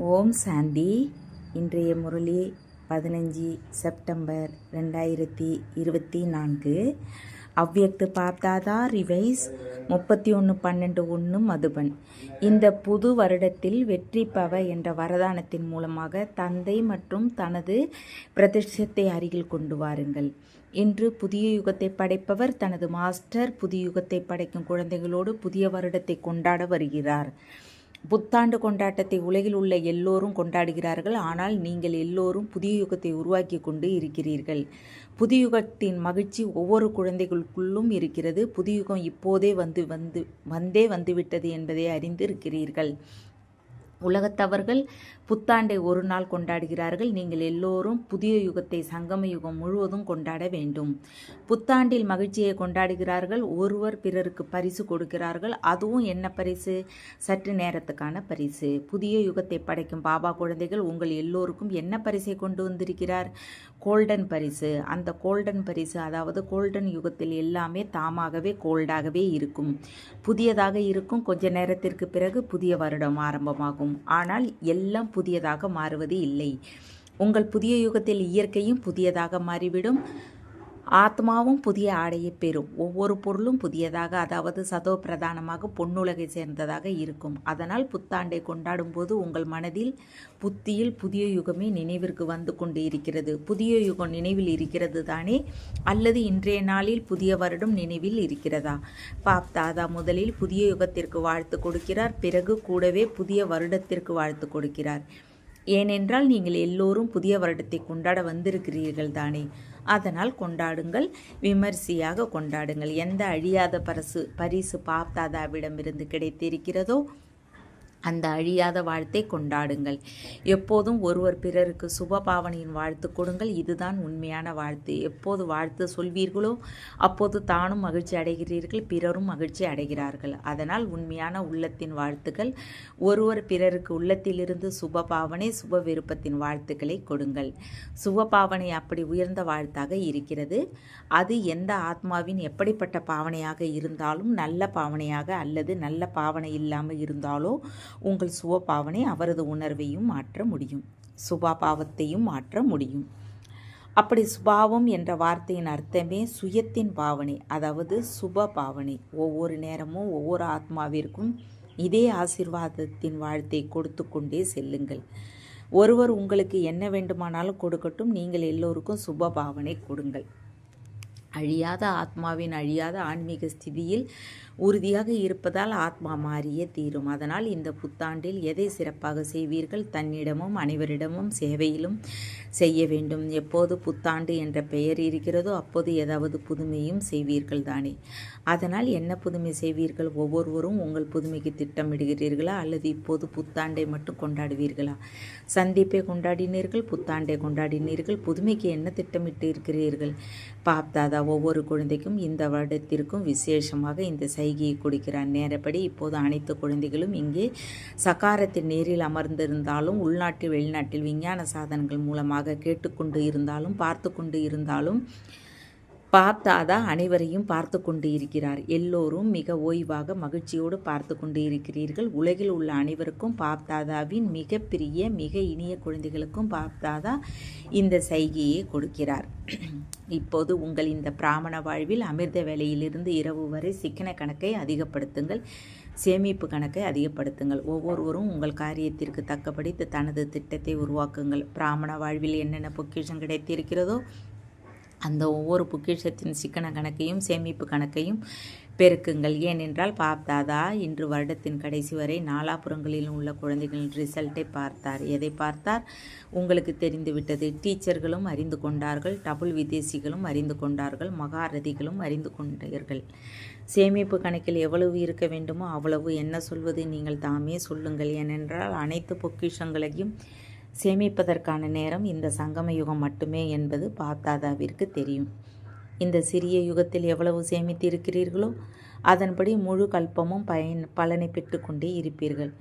ஓம் சாந்தி. இன்றைய முரளி 15 செப்டம்பர் 2024. அவ்யக்த பாப்தாதா ரிவைஸ் 31/12/1 மதுபன். இந்த புது வருடத்தில் வெற்றி பவ என்ற வரதானத்தின் மூலமாக தந்தை மற்றும் தனது பிரதிஷ்டத்தை அருகில் கொண்டு வாருங்கள். இன்று புதிய யுகத்தை படைப்பவர் தனது மாஸ்டர் புதிய யுகத்தை படைக்கும் குழந்தைகளோடு புதிய வருடத்தை கொண்டாட வருகிறார். புத்தாண்டு கொண்டாட்டத்தை உலகில் உள்ள எல்லோரும் கொண்டாடுகிறார்கள். ஆனால் நீங்கள் எல்லோரும் புதிய யுகத்தை உருவாக்கி கொண்டு இருக்கிறீர்கள். புதிய யுகத்தின் மகிழ்ச்சி ஒவ்வொரு குழந்தைகளுக்குள்ளும் இருக்கிறது. புதிய யுகம் இப்போதே வந்துவிட்டது என்பதை அறிந்து இருக்கிறீர்கள். உலகத்தவர்கள் புத்தாண்டை ஒரு நாள் கொண்டாடுகிறார்கள். நீங்கள் எல்லோரும் புதிய யுகத்தை சங்கம யுகம் முழுவதும் கொண்டாட வேண்டும். புத்தாண்டில் மகிழ்ச்சியை கொண்டாடுகிறார்கள். ஒருவர் பிறருக்கு பரிசு கொடுக்கிறார்கள். அதுவும் என்ன பரிசு? சற்று நேரத்துக்கான பரிசு. புதிய யுகத்தை படைக்கும் பாபா குழந்தைகள் உங்கள் எல்லோருக்கும் என்ன பரிசை கொண்டு வந்திருக்கிறார்? கோல்டன் பரிசு. அந்த கோல்டன் பரிசு, அதாவது கோல்டன் யுகத்தில் எல்லாமே தாமாகவே கோல்டாகவே இருக்கும், புதியதாக இருக்கும். கொஞ்ச நேரத்திற்கு பிறகு புதிய வருடம் ஆரம்பமாகும். ஆனால் எல்லாம் புதியதாக மாறுவது இல்லை. உங்கள் புதிய யுகத்தில் இயற்கையும் புதியதாக மாறிவிடும். ஆத்மாவும் புதிய ஆடையை பெறும். ஒவ்வொரு பொருளும் புதியதாக, அதாவது சதோ பிரதானமாக பொன்னுலகை சேர்ந்ததாக இருக்கும். அதனால் புத்தாண்டை கொண்டாடும் போது உங்கள் மனதில் புத்தியில் புதிய யுகமே நினைவிற்கு வந்து கொண்டு இருக்கிறது. புதிய யுகம் நினைவில் இருக்கிறது தானே? அல்லது இன்றைய நாளில் புதிய வருடம் நினைவில் இருக்கிறதா? பாப்தாதா முதலில் புதிய யுகத்திற்கு வாழ்த்து கொடுக்கிறார். பிறகு கூடவே புதிய வருடத்திற்கு வாழ்த்து கொடுக்கிறார். ஏனென்றால் நீங்கள் எல்லோரும் புதிய வருடத்தை கொண்டாட வந்திருக்கிறீர்கள் தானே. அதனால் கொண்டாடுங்கள், விமர்சையாக கொண்டாடுங்கள். எந்த அழியாத பரிசு பாப்தாதாவிடமிருந்து கிடைத்திருக்கிறதோ அந்த அழியாத வாழ்த்தை கொண்டாடுங்கள். எப்போதும் ஒருவர் பிறருக்கு சுப பாவனையின் வாழ்த்து கொடுங்கள். இதுதான் உண்மையான வாழ்த்து. எப்போது வாழ்த்து சொல்வீர்களோ அப்போது தானும் மகிழ்ச்சி அடைகிறீர்கள், பிறரும் மகிழ்ச்சி அடைகிறார்கள். அதனால் உண்மையான உள்ளத்தின் வாழ்த்துக்கள். ஒருவர் பிறருக்கு உள்ளத்திலிருந்து சுப பாவனை சுப விருப்பத்தின் வாழ்த்துக்களை கொடுங்கள். சுப பாவனை அப்படி உயர்ந்த வாழ்த்தாக இருக்கிறது. அது எந்த ஆத்மாவின் எப்படிப்பட்ட பாவனையாக இருந்தாலும், நல்ல பாவனையாக அல்லது நல்ல பாவனை இல்லாமல் இருந்தாலோ உங்கள் சுபபாவனை அவரது உணர்வையும் மாற்ற முடியும், சுபாவத்தையும் மாற்ற முடியும். அப்படி சுபாவம் என்ற வார்த்தையின் அர்த்தமே சுயத்தின் பாவனை, அதாவது சுப பாவனை. ஒவ்வொரு நேரமும் ஒவ்வொரு ஆத்மாவிற்கும் இதே ஆசீர்வாதத்தின் வாழ்த்தை கொடுத்து கொண்டே செல்லுங்கள். ஒருவர் உங்களுக்கு என்ன வேண்டுமானாலும் கொடுக்கட்டும், நீங்கள் எல்லோருக்கும் சுப பாவனை கொடுங்கள். அழியாத ஆத்மாவின் அழியாத ஆன்மீக ஸ்திதியில் உறுதியாக இருப்பதால் ஆத்மா மாறியே தீரும். அதனால் இந்த புத்தாண்டில் எதை சிறப்பாக செய்வீர்கள்? தன்னிடமும் அனைவரிடமும் சேவையிலும் செய்ய வேண்டும். எப்போது புத்தாண்டு என்ற பெயர் இருக்கிறதோ அப்போது ஏதாவது புதுமையும் செய்வீர்கள் தானே. அதனால் என்ன புதுமை செய்வீர்கள்? ஒவ்வொருவரும் உங்கள் புதுமைக்கு திட்டமிடுகிறீர்களா அல்லது இப்போது புத்தாண்டை மட்டும் கொண்டாடுவீர்களா? சந்திப்பை கொண்டாடினீர்கள், புத்தாண்டை கொண்டாடினீர்கள், புதுமைக்கு என்ன திட்டமிட்டு இருக்கிறீர்கள்? பாப்தாதா ஒவ்வொரு குழந்தைக்கும் இந்த வருடத்திற்கும் விசேஷமாக இந்த சைகையை கொடுக்கிறார். நேரப்படி இப்போது அனைத்து குழந்தைகளும் இங்கே சக்காரத்தின் நேரில் அமர்ந்திருந்தாலும், உள்நாட்டில் வெளிநாட்டில் விஞ்ஞான சாதனங்கள் மூலமாக கேட்டுக்கொண்டு இருந்தாலும், பார்த்து கொண்டு இருந்தாலும், பாப்தாதா அனைவரையும் பார்த்து கொண்டு இருக்கிறார். எல்லோரும் மிக ஓய்வாக மகிழ்ச்சியோடு பார்த்து கொண்டு இருக்கிறீர்கள். உலகில் உள்ள அனைவருக்கும் பாப்தாதாவின் மிக பிரிய மிக இனிய குழந்தைகளுக்கும் பாப்தாதா இந்த சைகையை கொடுக்கிறார். இப்போது உங்கள் இந்த பிராமண வாழ்வில் அமிர்த வேளையிலிருந்து இரவு வரை சிக்கன கணக்கை அதிகப்படுத்துங்கள், சேமிப்பு கணக்கை அதிகப்படுத்துங்கள். ஒவ்வொருவரும் உங்கள் காரியத்திற்கு தக்கபடி தனது திட்டத்தை உருவாக்குங்கள். பிராமண வாழ்வில் என்னென்ன பொக்கிஷம் கிடைத்திருக்கிறதோ அந்த ஒவ்வொரு பொக்கிஷத்தின் சிக்கன கணக்கையும் சேமிப்பு கணக்கையும் பெருக்குங்கள். ஏனென்றால் பாப்தாதா இன்று வருடத்தின் கடைசி வரை நாலாபுறங்களிலும் உள்ள குழந்தைகளின் ரிசல்ட்டை பார்த்தார். எதை பார்த்தார்? உங்களுக்கு தெரிந்துவிட்டது. டீச்சர்களும் அறிந்து கொண்டார்கள், டபுள் விதேசிகளும் அறிந்து கொண்டார்கள், மகாரதிகளும் அறிந்து கொண்டார்கள். சேமிப்பு கணக்கில் எவ்வளவு இருக்க வேண்டுமோ அவ்வளவு. என்ன சொல்வது? நீங்கள் தாமே சொல்லுங்கள். ஏனென்றால் அனைத்து பொக்கிஷங்களையும் சேமிப்பதற்கான நேரம் இந்த சங்கம யுகம் மட்டுமே என்பது பாப்தாதாவிற்கு தெரியும். இந்த சிறிய யுகத்தில் எவ்வளவு சேமித்து இருக்கிறீர்களோ அதன்படி முழு கல்பமும் பலனை பெற்றுக்கொண்டே இருப்பீர்கள்.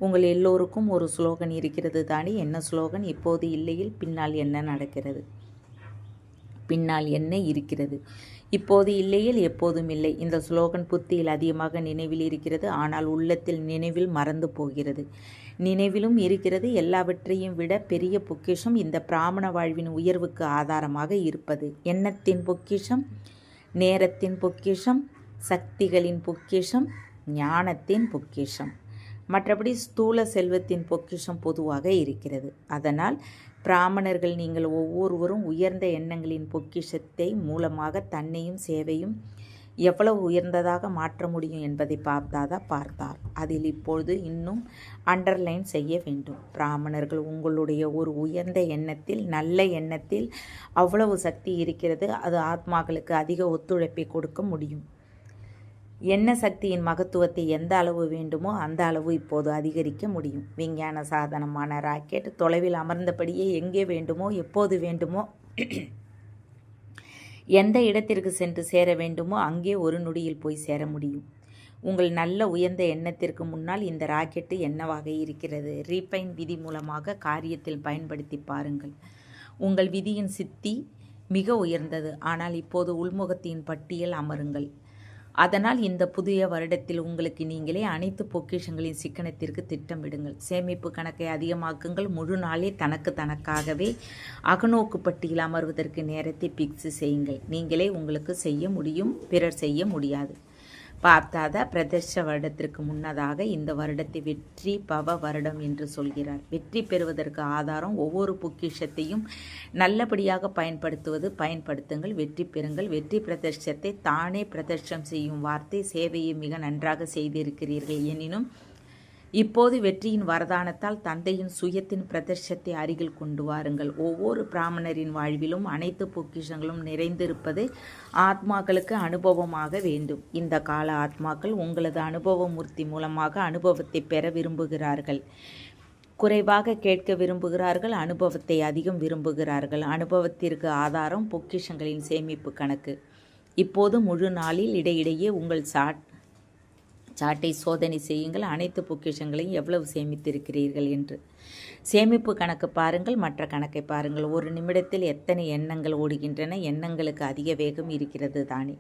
உங்கள் எல்லோருக்கும் ஒரு ஸ்லோகன் இருக்கிறது தானே. என்ன ஸ்லோகன்? இப்போது இல்லையில் பின்னால் என்ன நடக்கிறது? பின்னால் என்ன இருக்கிறது? இப்போது இல்லையில் எப்போதும் இல்லை. இந்த ஸ்லோகன் புத்தியில் அதிகமாக நினைவில் இருக்கிறது, ஆனால் உள்ளத்தில் நினைவில் மறந்து போகிறது. நினைவிலும் இருக்கிறது. எல்லாவற்றையும் விட பெரிய பொக்கிஷம் இந்த பிராமண வாழ்வின் உயர்வுக்கு ஆதாரமாக இருப்பது எண்ணத்தின் பொக்கிஷம், நேரத்தின் பொக்கிஷம், சக்திகளின் பொக்கிஷம், ஞானத்தின் பொக்கிஷம். மற்றபடி ஸ்தூல செல்வத்தின் பொக்கிஷம் பொதுவாக இருக்கிறது. அதனால் பிராமணர்கள் நீங்கள் ஒவ்வொருவரும் உயர்ந்த எண்ணங்களின் பொக்கிஷத்தை மூலமாக தன்னையும் சேவையும் எவ்வளவு உயர்ந்ததாக மாற்ற முடியும் என்பதை பார்த்தார். அதில் இப்பொழுது இன்னும் அண்டர்லைன் செய்ய வேண்டும். பிராமணர்கள் உங்களுடைய ஒரு உயர்ந்த எண்ணத்தில், நல்ல எண்ணத்தில் அவ்வளவு சக்தி இருக்கிறது. அது ஆத்மாக்களுக்கு அதிக ஒத்துழைப்பை கொடுக்க முடியும். எண்ண சக்தியின் மகத்துவத்தை எந்த அளவு வேண்டுமோ அந்த அளவு இப்போது அதிகரிக்க முடியும். விஞ்ஞான சாதனமான ராக்கெட் தொலைவில் அமர்ந்தபடியே எங்கே வேண்டுமோ எப்போது வேண்டுமோ எந்த இடத்திற்கு சென்று சேர வேண்டுமோ அங்கே ஒரு நொடியில் போய் சேர முடியும். உங்கள் நல்ல உயர்ந்த எண்ணத்திற்கு முன்னால் இந்த ராக்கெட்டு என்னவாக இருக்கிறது? ரீபைன் விதி மூலமாக காரியத்தில் பயன்படுத்தி பாருங்கள். உங்கள் விதியின் சித்தி மிக உயர்ந்தது. ஆனால் இப்போது உள்முகத்தின் பட்டியல் அமருங்கள். அதனால் இந்த புதிய வருடத்தில் உங்களுக்கு நீங்களே அனைத்து பொக்கிஷங்களின் சிக்கனத்திற்கு திட்டமிடுங்கள். சேமிப்பு கணக்கை அதிகமாக்குங்கள். முழு நாளே தனக்காகவே அகநோக்கு பட்டியல் அமர்வதற்கு நேரத்தை பிக்ஸ் செய்யுங்கள். நீங்களே உங்களுக்கு செய்ய முடியும், பிறர் செய்ய முடியாது. பார்த்தாத பிரதர்ஷ வருடத்திற்கு முன்னதாக இந்த வருடத்தை வெற்றி பவ வருடம் என்று சொல்கிறார். வெற்றி பெறுவதற்கு ஆதாரம் ஒவ்வொரு பொக்கிஷத்தையும் நல்லபடியாக பயன்படுத்துங்கள், வெற்றி பெறுங்கள். வெற்றி பிரதர்ஷத்தை தானே பிரதர்ஷம் செய்யும் வார்த்தை சேவையை மிக நன்றாக செய்திருக்கிறீர்கள். எனினும் இப்போது வெற்றியின் வரதானத்தால் தந்தையின் சுயத்தின் பிரதர்ஷத்தை அருகில் கொண்டு வாருங்கள். ஒவ்வொரு பிராமணரின் வாழ்விலும் அனைத்து பொக்கிஷங்களும் நிறைந்திருப்பது ஆத்மாக்களுக்கு அனுபவமாக வேண்டும். இந்த கால ஆத்மாக்கள் உங்களது அனுபவ மூர்த்தி மூலமாக அனுபவத்தை பெற விரும்புகிறார்கள். குறைவாக கேட்க விரும்புகிறார்கள், அனுபவத்தை அதிகம் விரும்புகிறார்கள். அனுபவத்திற்கு ஆதாரம் பொக்கிஷங்களின் சேமிப்பு கணக்கு. இப்போது முழு நாளில் இடையிடையே உங்கள் சாட்டை சோதனை செய்யுங்கள். அனைத்து பொக்கிஷங்களையும் எவ்வளவு சேமித்திருக்கிறீர்கள் என்று. சேமிப்பு கணக்கு பாருங்கள், மற்ற கணக்கை பாருங்கள். ஒரு நிமிடத்தில் எத்தனை எண்ணங்கள் ஓடுகின்றன? எண்ணங்களுக்கு அதிக வேகம் இருக்கிறது தானே.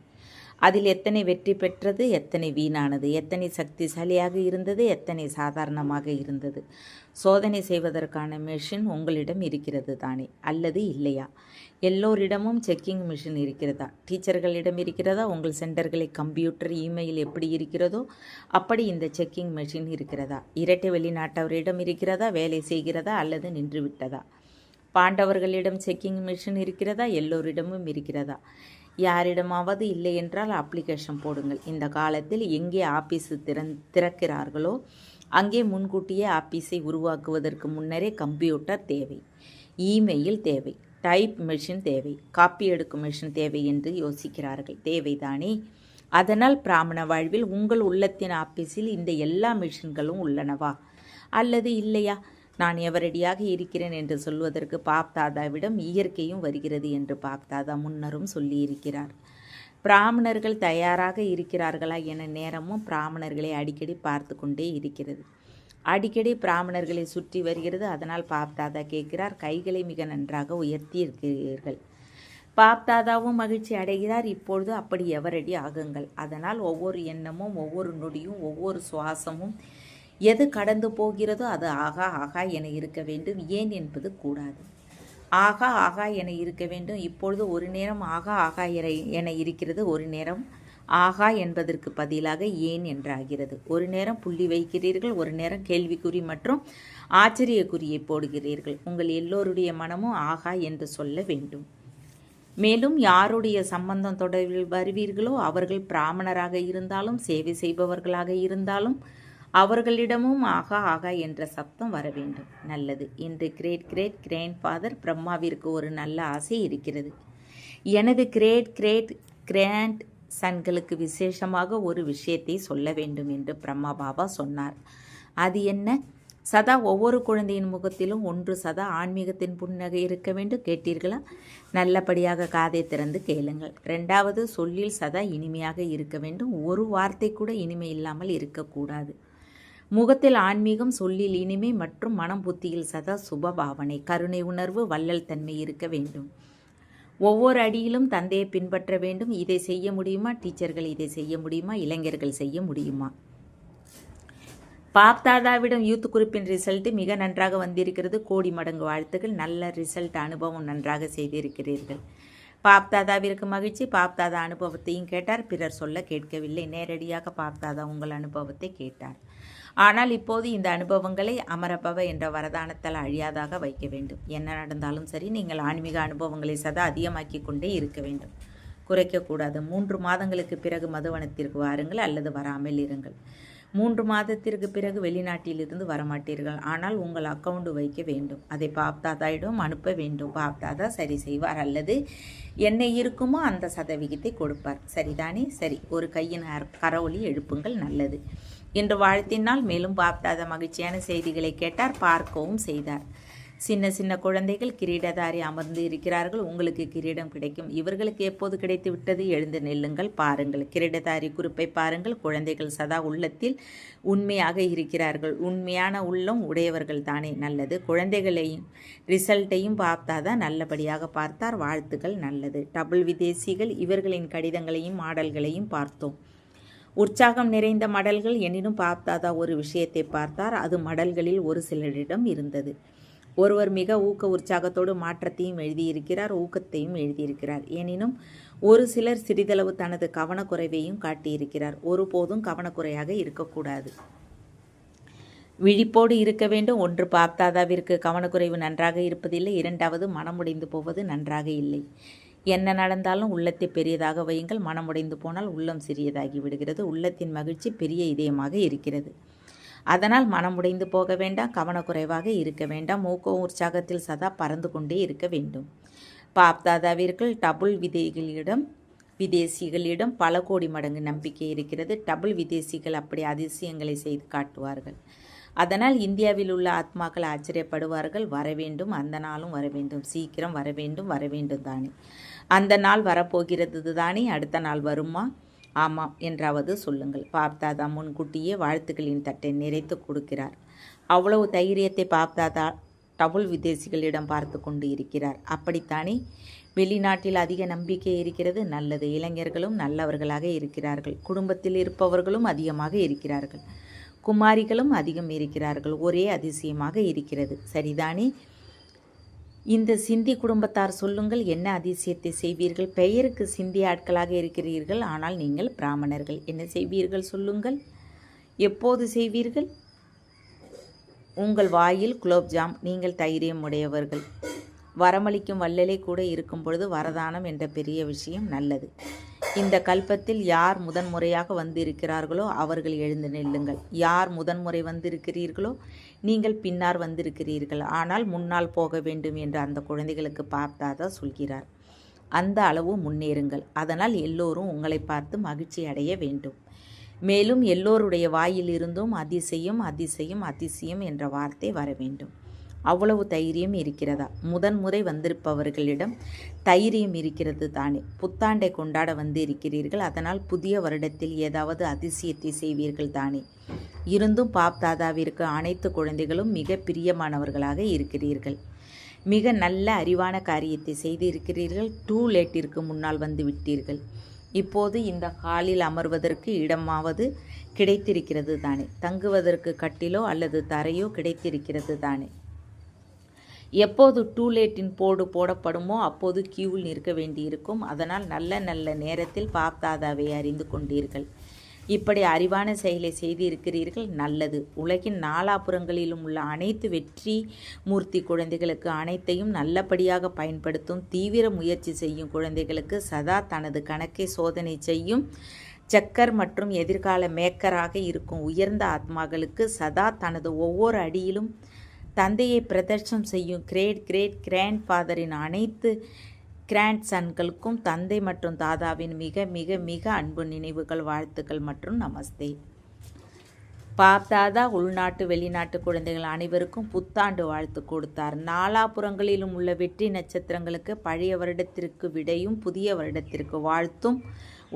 அதில் எத்தனை வெற்றி பெற்றது, எத்தனை வீணானது, எத்தனை சக்திசாலியாக இருந்தது, எத்தனை சாதாரணமாக இருந்தது? சோதனை செய்வதற்கான மெஷின் உங்களிடம் இருக்கிறது தானே, அல்லது இல்லையா? எல்லோரிடமும் செக்கிங் மிஷின் இருக்கிறதா? டீச்சர்களிடம் இருக்கிறதா? உங்கள் சென்டர்களை கம்ப்யூட்டர், இமெயில் எப்படி இருக்கிறதோ அப்படி இந்த செக்கிங் மெஷின் இருக்கிறதா? இரட்டை வெளிநாட்டவரிடம் இருக்கிறதா? வேலை செய்கிறதா அல்லது நின்று விட்டதா? பாண்டவர்களிடம் செக்கிங் மிஷின் இருக்கிறதா? எல்லோரிடமும் இருக்கிறதா? யாரிடமாவது இல்லை என்றால் அப்ளிகேஷன் போடுங்கள். இந்த காலத்தில் எங்கே ஆபீஸு திறக்கிறார்களோ அங்கே முன்கூட்டியே ஆபீஸை உருவாக்குவதற்கு முன்னரே கம்ப்யூட்டர் தேவை, இமெயில் தேவை, டைப் மெஷின் தேவை, காப்பி எடுக்கும் மெஷின் தேவை என்று யோசிக்கிறார்கள். தேவைதானே? அதனால் பிராமண வாழ்வில் உங்கள் உள்ளத்தின் ஆபீஸில் இந்த எல்லா மெஷின்களும் உள்ளனவா அல்லது இல்லையா? நான் எவரடியாக இருக்கிறேன் என்று சொல்வதற்கு பாப்தாதாவிடம் இயற்கையும் வருகிறது என்று பாப்தாதா முன்னரும் சொல்லியிருக்கிறார். பிராமணர்கள் தயாராக இருக்கிறார்களா என நேரமும் பிராமணர்களை அடிக்கடி பார்த்து கொண்டே இருக்கிறது. அடிக்கடி பிராமணர்களை சுற்றி வருகிறது. அதனால் பாப்தாதா கேட்கிறார், கைகளை மிக நன்றாக உயர்த்தி இருக்கிறீர்கள். பாப்தாதாவும் மகிழ்ச்சி அடைகிறார். இப்பொழுது அப்படி எவரடி ஆகுங்கள். அதனால் ஒவ்வொரு எண்ணமும், ஒவ்வொரு நொடியும், ஒவ்வொரு சுவாசமும் எது கடந்து போகிறதோ அது ஆகா ஆகா என இருக்க வேண்டும். ஏன் என்பது கூடாது. ஆகா ஆகா என இருக்க வேண்டும். இப்பொழுது ஒரு நேரம் ஆகா ஆகா என இருக்கிறது, ஒரு நேரம் ஆகா என்பதற்கு பதிலாக ஏன் என்றாகிறது. ஒரு நேரம் புள்ளி வைக்கிறீர்கள், ஒரு நேரம் கேள்விக்குறி மற்றும் ஆச்சரியக்குறியை போடுகிறீர்கள். உங்கள் எல்லோருடைய மனமும் ஆகா என்று சொல்ல வேண்டும். மேலும் யாருடைய சம்பந்தம் தொடர்பில் வருவீர்களோ அவர்கள் பிராமணராக இருந்தாலும் சேவை செய்பவர்களாக இருந்தாலும் அவர்களிடமும் ஆகா ஆகா என்ற சப்தம் வர வேண்டும். நல்லது. இன்று கிரேட் கிரேட் கிராண்ட் ஃபாதர் பிரம்மாவிற்கு ஒரு நல்ல ஆசை இருக்கிறது. எனது கிரேட் கிரேட் கிராண்ட் சன்களுக்கு விசேஷமாக ஒரு விஷயத்தை சொல்ல வேண்டும் என்று பிரம்மா பாபா சொன்னார். அது என்ன? சதா ஒவ்வொரு குழந்தையின் முகத்திலும் ஒன்று சதா ஆன்மீகத்தின் புன்னகை இருக்க வேண்டும். கேட்டீர்களா? நல்லபடியாக காதை திறந்து கேளுங்கள். 2வது, சொல்லில் சதா இனிமையாக இருக்க வேண்டும். ஒரு வார்த்தை கூட இனிமை இல்லாமல் இருக்கக்கூடாது. முகத்தில் ஆன்மீகம், சொல்லில் இனிமை மற்றும் மனம் புத்தியில் சதா சுபபாவனை, கருணை உணர்வு, வள்ளல் தன்மை இருக்க வேண்டும். ஒவ்வொரு அடியிலும் தந்தையை பின்பற்ற வேண்டும். இதை செய்ய முடியுமா? டீச்சர்கள் இதை செய்ய முடியுமா? இளைஞர்கள் செய்ய முடியுமா? பாப்தாதாவிடம் யூத் குரூப்பின் ரிசல்ட் மிக நன்றாக வந்திருக்கிறது. கோடி மடங்கு வாழ்த்துக்கள். நல்ல ரிசல்ட், அனுபவம் நன்றாக செய்திருக்கிறீர்கள். பாப்தாதாவிற்கு மகிழ்ச்சி. பாப்தாதா அனுபவத்தையும் கேட்டார். பிறர் சொல்ல கேட்கவில்லை. நேரடியாக பாப்தாதா உங்கள் அனுபவத்தை கேட்டார். ஆனால் இப்போது இந்த அனுபவங்களை அமரபவ என்ற வரதானத்தால் அழியாதாக வைக்க வேண்டும். என்ன நடந்தாலும் சரி, நீங்கள் ஆன்மீக அனுபவங்களை சதா அதிகமாக்கி கொண்டே இருக்க வேண்டும், குறைக்கக்கூடாது. 3 மாதங்களுக்கு பிறகு மதுவனத்திற்கு வாருங்கள் அல்லது வராமல் இருங்கள். 3 மாதத்திற்கு பிறகு வெளிநாட்டிலிருந்து வரமாட்டீர்கள். ஆனால் உங்கள் அக்கவுண்ட் வைக்க வேண்டும். அதை பாப்தாதாயிடம் அனுப்ப வேண்டும். பாப்தாதா சரி செய்வார் அல்லது என்ன இருக்குமோ அந்த சதவிகிதத்தை கொடுப்பார். சரிதானே? சரி, ஒரு கையின் கரவொலி எழுப்புங்கள். நல்லது என்று வாழ்த்தினால். மேலும் பாப்தாதா மகிழ்ச்சியான செய்திகளை கேட்டார், பார்க்கவும் செய்தார். சின்ன சின்ன குழந்தைகள் கிரீடதாரி அமர்ந்து இருக்கிறார்கள். உங்களுக்கு கிரீடம் கிடைக்கும். இவர்களுக்கு எப்போது கிடைத்து விட்டது? எழுந்து நில்லுங்கள், பாருங்கள். கிரீடதாரி குறிப்பை பாருங்கள். குழந்தைகள் சதா உள்ளத்தில் உண்மையாக இருக்கிறார்கள். உண்மையான உள்ளம் உடையவர்கள் தானே. நல்லது. குழந்தைகளையும் ரிசல்ட்டையும் பாப்தாதா நல்லபடியாக பார்த்தார். வாழ்த்துக்கள். நல்லது. டபுள் விதேசிகள் இவர்களின் கடிதங்களையும் மாடல்களையும் பார்த்தோம். உற்சாகம் நிறைந்த மடல்கள். எனினும் பாப்தாதா ஒரு விஷயத்தை பார்த்தார். அது மடல்களில் ஒரு சிலரிடம் இருந்தது. ஒருவர் மிக உற்சாகத்தோடு மாற்றத்தையும் எழுதியிருக்கிறார், ஊக்கத்தையும் எழுதியிருக்கிறார். எனினும் ஒரு சிலர் சிறிதளவு தனது கவனக்குறைவையும் காட்டியிருக்கிறார். ஒருபோதும் கவனக்குறையாக இருக்கக்கூடாது, விழிப்போடு இருக்க வேண்டும். ஒன்று, பாப்தாதாவிற்கு கவனக்குறைவு நன்றாக இருப்பதில்லை. இரண்டாவது, மனமுடைந்து போவது நன்றாக இல்லை. என்ன நடந்தாலும் உள்ளத்தை பெரியதாக வையுங்கள். மனமுடைந்து போனால் உள்ளம் சிறியதாகி விடுகிறது. உள்ளத்தின் மகிழ்ச்சி பெரிய இதயமாக இருக்கிறது. அதனால் மனமுடைந்து போக வேண்டாம், கவனக்குறைவாக இருக்க வேண்டாம். உற்சாகத்தில் சதா பறந்து கொண்டே இருக்க வேண்டும். பாப்தாதாவிற்கு டபுள் விதேசிகளிடம் பல கோடி மடங்கு நம்பிக்கை இருக்கிறது. டபுள் விதேசிகள் அப்படி அதிசயங்களை செய்து காட்டுவார்கள். அதனால் இந்தியாவில் உள்ள ஆத்மாக்கள் ஆச்சரியப்படுவார்கள். வர வேண்டும், அந்த நாளும் வர வேண்டும். சீக்கிரம் வர வேண்டும், வர வேண்டும் தானே. அந்த நாள் வரப்போகிறது தானே. அடுத்த நாள் வருமா? ஆமாம் என்றாவது சொல்லுங்கள். பாப்தாதா முன்கூட்டியே வாழ்த்துக்களின் தட்டை நிறைத்து கொடுக்கிறார். அவ்வளவு தைரியத்தை பாப்தாதா டபுள் விதேசிகளிடம் பார்த்து கொண்டு இருக்கிறார். அப்படித்தானே? வெளிநாட்டில் அதிக நம்பிக்கை இருக்கிறது. நல்லது. இளைஞர்களும் நல்லவர்களாக இருக்கிறார்கள். குடும்பத்தில் இருப்பவர்களும் அதிகமாக இருக்கிறார்கள். குமாரிகளும் அதிகம் இருக்கிறார்கள். ஒரே அதிசயமாக இருக்கிறது. சரிதானே? இந்த சிந்தி குடும்பத்தார் சொல்லுங்கள், என்ன அதிசயத்தை செய்வீர்கள்? பெயருக்கு சிந்தி ஆட்களாக இருக்கிறீர்கள், ஆனால் நீங்கள் பிராமணர்கள். என்ன செய்வீர்கள் சொல்லுங்கள்? எப்போது செய்வீர்கள்? உங்கள் வாயில் குலோப்ஜாம். நீங்கள் தைரியம் உடையவர்கள். வரமளிக்கும் வள்ளலை கூட இருக்கும் பொழுது வரதானம் என்ற பெரிய விஷயம். நல்லது. இந்த கல்பத்தில் யார் முதன்முறையாக வந்திருக்கிறார்களோ அவர்கள் எழுந்து நில்லுங்கள். யார் முதன்முறை வந்திருக்கிறீர்களோ நீங்கள் பின்னார் வந்திருக்கிறீர்கள். ஆனால் முன்னால் போக வேண்டும் என்று அந்த குழந்தைகளுக்கு பாப்தாதா சொல்கிறார். அந்த அளவு முன்னேறுங்கள். அதனால் எல்லோரும் உங்களை பார்த்து மகிழ்ச்சி அடைய வேண்டும். மேலும் எல்லோருடைய வாயில் இருந்தும் அதிசயம் அதிசயம் அதிசயம் என்ற வார்த்தை வர வேண்டும். அவ்வளவு தைரியம் இருக்கிறதா? முதன்முறை வந்திருப்பவர்களிடம் தைரியம் இருக்கிறது தானே. புத்தாண்டை கொண்டாட வந்து இருக்கிறீர்கள். அதனால் புதிய வருடத்தில் ஏதாவது அதிசயத்தை செய்வீர்கள் தானே. இருந்தும் பாப்தாதாவிற்கு அனைத்து குழந்தைகளும் மிக பிரியமானவர்களாக இருக்கிறீர்கள். மிக நல்ல அறிவான காரியத்தை செய்து இருக்கிறீர்கள். டூ லேட்டிற்கு முன்னால் வந்து விட்டீர்கள். இப்போது இந்த ஹாலில் அமர்வதற்கு இடமாவது கிடைத்திருக்கிறது தானே. தங்குவதற்கு கட்டிலோ அல்லது தரையோ கிடைத்திருக்கிறது தானே. எப்போது டூலேட்டின் போர்டு போடப்படுமோ அப்போது கியூவில் நிற்க வேண்டியிருக்கும். அதனால் நல்ல நல்ல நேரத்தில் பாப்தாதாவை அறிந்து கொண்டீர்கள். இப்படி அறிவான செயலை செய்து இருக்கிறீர்கள். நல்லது. உலகின் நாலாபுறங்களிலும் உள்ள அனைத்து வெற்றி மூர்த்தி குழந்தைகளுக்கு அனைத்தையும் நல்லபடியாக பயன்படுத்தும் தீவிர முயற்சி செய்யும் குழந்தைகளுக்கு சதா தனது கணக்கை சோதனை செய்யும் சக்கர் மற்றும் எதிர்கால மேக்கராக இருக்கும் உயர்ந்த ஆத்மாக்களுக்கு சதா தனது ஒவ்வொரு அடியிலும் தந்தையை பிரதர்ஷனம் செய்யும் கிரேட் கிராண்ட் ஃபாதரின் அனைத்து கிராண்ட் சன்களுக்கும் தந்தை மற்றும் தாதாவின் மிக மிக மிக அன்பு நினைவுகள், வாழ்த்துக்கள் மற்றும் நமஸ்தே. பாப்தாதா உள்நாட்டு வெளிநாட்டு குழந்தைகள் அனைவருக்கும் புத்தாண்டு வாழ்த்து கொடுத்தார். நாலாபுறங்களிலும் உள்ள வெற்றி நட்சத்திரங்களுக்கு பழைய வருடத்திற்கு விடையும் புதிய வருடத்திற்கு வாழ்த்தும்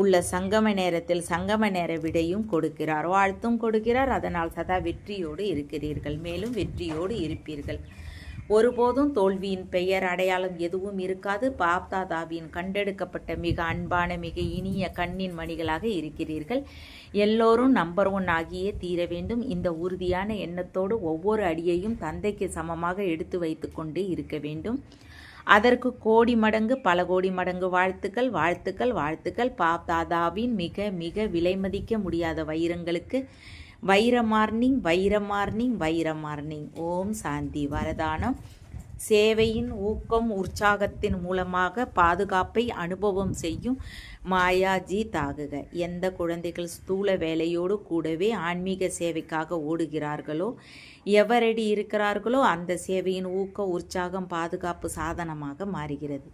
உள்ள சங்கம நேரத்தில் சங்கம நேர விடையும் கொடுக்கிறார், வாழ்த்தும் கொடுக்கிறார். அதனால் சதா வெற்றியோடு இருக்கிறீர்கள். மேலும் வெற்றியோடு இருப்பீர்கள். ஒருபோதும் தோல்வியின் பெயர் அடையாளம் எதுவும் இருக்காது. பாப்தாதாவின் கண்டெடுக்கப்பட்ட மிக அன்பான மிக இனிய கண்ணின் மணிகளாக இருக்கிறீர்கள். எல்லோரும் நம்பர் 1 ஆகியே தீர வேண்டும். இந்த உறுதியான எண்ணத்தோடு ஒவ்வொரு அடியையும் தந்தைக்கு சமமாக எடுத்து வைத்து கொண்டே இருக்க வேண்டும். அதற்கு கோடி மடங்கு பல கோடி மடங்கு வாழ்த்துக்கள் வாழ்த்துக்கள் வாழ்த்துக்கள். பாப்தாதாவின் மிக மிக விலைமதிக்க முடியாத வைரங்களுக்கு வைர மார்னிங் வைர மார்னிங் வைர மார்னிங். ஓம் சாந்தி. வரதானம்: சேவையின் ஊக்கம் உற்சாகத்தின் மூலமாக பாதுகாப்பை அனுபவம் செய்யும் மாயாஜி தாகுக. எந்த குழந்தைகள் ஸ்தூல வேலையோடு கூடவே ஆன்மீக சேவைக்காக ஓடுகிறார்களோ, எவரடி இருக்கிறார்களோ அந்த சேவையின் ஊக்க உற்சாகம் பாதுகாப்பு சாதனமாக மாறுகிறது.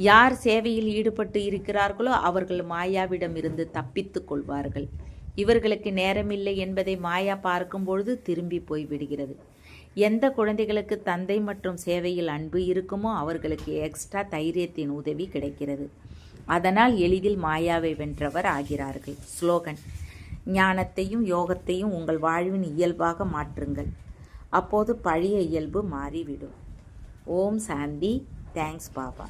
யார் சேவையில் ஈடுபட்டு இருக்கிறார்களோ அவர்கள் மாயாவிடமிருந்து தப்பித்து கொள்வார்கள். இவர்களுக்கு நேரமில்லை என்பதை மாயா பார்க்கும் பொழுது திரும்பி போய்விடுகிறது. எந்த குழந்தைகளுக்கு தந்தை மற்றும் சேவையில் அன்பு இருக்குமோ அவர்களுக்கு எக்ஸ்ட்ரா தைரியத்தின் உதவி கிடைக்கிறது. அதனால் எளிதில் மாயாவை வென்றவர் ஆகிறார்கள். ஸ்லோகன்: ஞானத்தையும் யோகத்தையும் உங்கள் வாழ்வின் இயல்பாக மாற்றுங்கள். அப்போது பழைய இயல்பு மாறிவிடும். ஓம் சாந்தி. தேங்க்ஸ் பாபா.